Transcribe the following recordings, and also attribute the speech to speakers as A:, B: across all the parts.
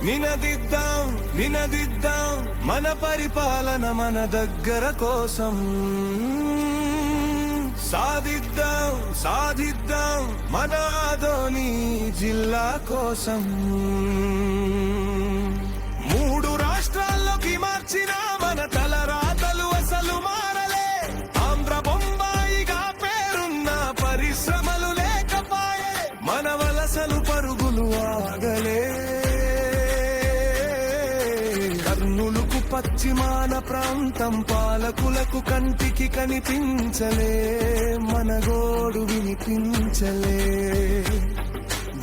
A: నినదిద్దాం నినదిద్దాం మన పరిపాలన మన దగ్గర కోసం సాధిద్దాం సాధిద్దాం మన ఆదోని జిల్లా కోసం మూడు రాష్ట్రాల్లోకి మార్చిన మన తలరాతలు అసలు మారలే ఆంధ్ర బొంబాయిగా పేరున్న పరిశ్రమలు లేకపాయే మన వలసలు పరుగులు ఆగలే కర్నూలుకు పశ్చిమాన ప్రాంతం పాలకులకు కంటికి కనిపించలే మన గోడు వినిపించలే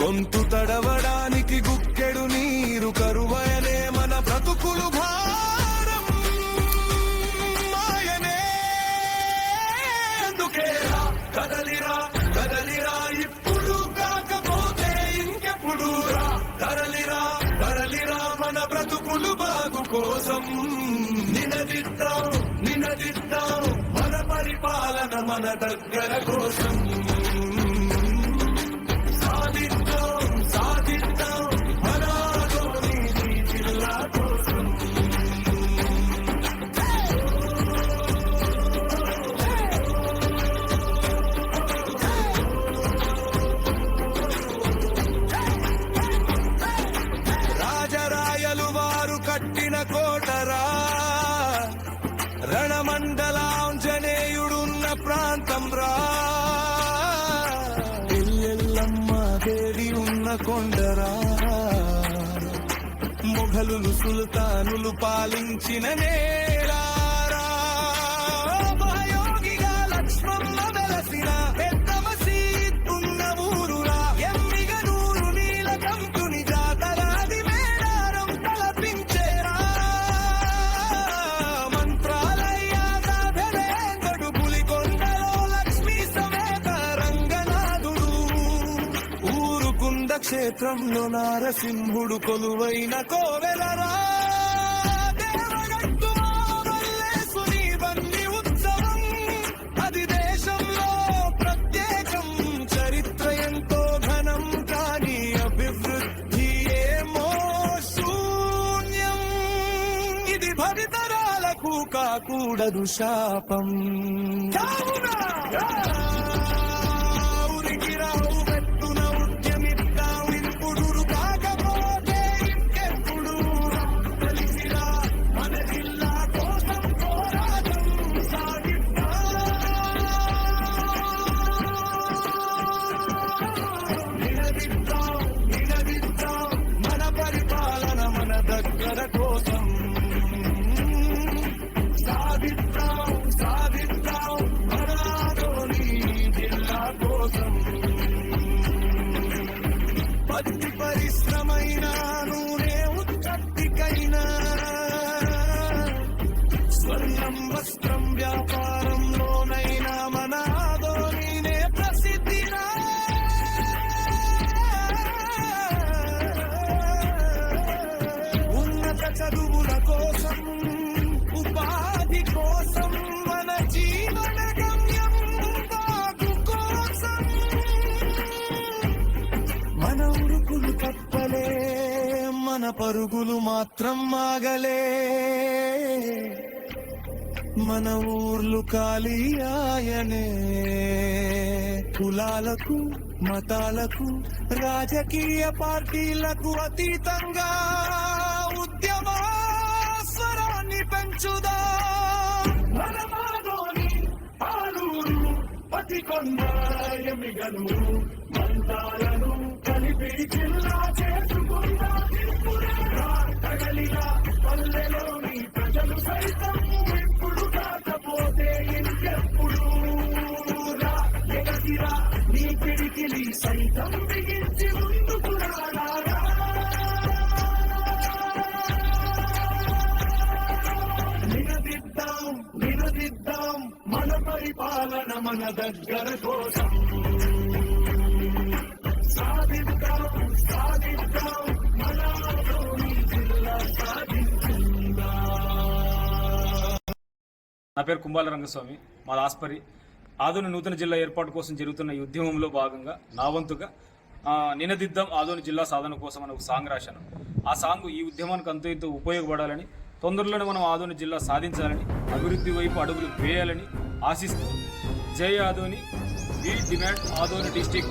A: గొంతు తడవడానికి గుక్కెడు నీరు కరువయనే మన బ్రతుకులు భారం మాయనే అందుకేరా కదలిరా కదలిరా ఇప్పుడు కాకపోతే ఇంకెప్పుడు రా తరలిరా తరలిరా మన బ్రతుకులు బాగు కోసం నినదిద్దాం నినదిద్దాం మన పరిపాలన మన దగ్గర కోసం సాధిద్దాం సాధిద్దాం మన ఆదోని జిల్లా కోసం రాజరాయలు వారు కట్టిన కోటరా రణమండలాంజనేయుడున్న ప్రాంతం రా ఎల్లెల్లమ్మ దేవి ఉన్న కొండరా మొఘలులు సుల్తానులు పాలించిన నేలారా మహయోగిగా లక్ష్మమ్మ వెలసిన పెద్ద మసీదున్న ఊరురా ఎమ్మిగ నూరు నీలకంఠుని జాతరాది మేడారం తలపించేరా మంత్రాలయ సాధనేందుడు పులికొండలో లక్ష్మీ సమేత రంగనాథుడు ఊరుకుంద క్షేత్రంలో నారసింహుడు కొలువైన కోవెలరా దేవగట్టు మల్లేశుని వన్ని ఉత్సవం అది దేశంలో ప్రత్యేకం చరిత్ర ఎంతో ఘనం కానీ అభివృద్ధి ఏమో శూన్యం ఇది భవితరాలకు కాకూడదు శాపం ఊరికి రావు పెట్టున ఉద్యమిద్దాం ఇప్పుడు కాకపోతే ఇంకెప్పుడు కలిసిరా మన జిల్లా కోసం పోరాటం నినదిద్దాం నినదిద్దాం మన పరిపాలన మన దగ్గర కోసం సాధిద్దాం సాధిద్దాం మన ఆదోని జిల్లా కోసం పత్తి పరిశ్రమైనా నూనె ఉత్పత్తికైనా స్వర్ణం వస్త్రం వ్యాపారంలోనైనా మన ఆదోనినే ప్రసిద్ధిరా ఉన్నత చదువుల కోసం ఉపాధి కోసం మన జీవన గమ్యం బాగు కోసం మన ఉరుకులు తప్పలే మన పరుగులు మాత్రం ఆగలే మన ఊర్లు ఖాళీ ఆయనే కులాలకు మతాలకు రాజకీయ పార్టీలకు అతీతంగా ఉద్యమ స్వరాన్ని పెంచుదా మన మాదోని పాలూరు పతికొండ ఎమిగనూరు మంతాలను కలిపి జిల్లా చేసుకున్నా తగలిగా పల్లెలోని ప్రజలు సైతం ఇప్పుడు కాకపోతే ఇంకెప్పుడు రా ఎగసిరా నీ పిడికిలి సైతం బిగించి ముందుకు రారా నినదిద్దాం నినదిద్దాం మన పరిపాలన మన దగ్గర కోసం సాధిద్దాం సాధిద్దాం మన ఆదోని జిల్లా సాధించిందా.
B: నా పేరు కుంబాల రంగస్వామి, మాది ఆస్పరి. ఆదోని నూతన జిల్లా ఏర్పాటు కోసం జరుగుతున్న ఈ ఉద్యమంలో భాగంగా నా వంతుగా నినదిద్దాం ఆదోని జిల్లా సాధన కోసం అని ఒక సాంగ్ రాశాను. ఆ సాంగ్ ఈ ఉద్యమానికి అంత ఇంత ఉపయోగపడాలని, తొందరలోనే మనం ఆదోని జిల్లా సాధించాలని, అభివృద్ధి వైపు అడుగులు వేయాలని ఆశిస్తూ జై Adoni, we demand Adoni district.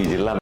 C: ఈ జిల్లా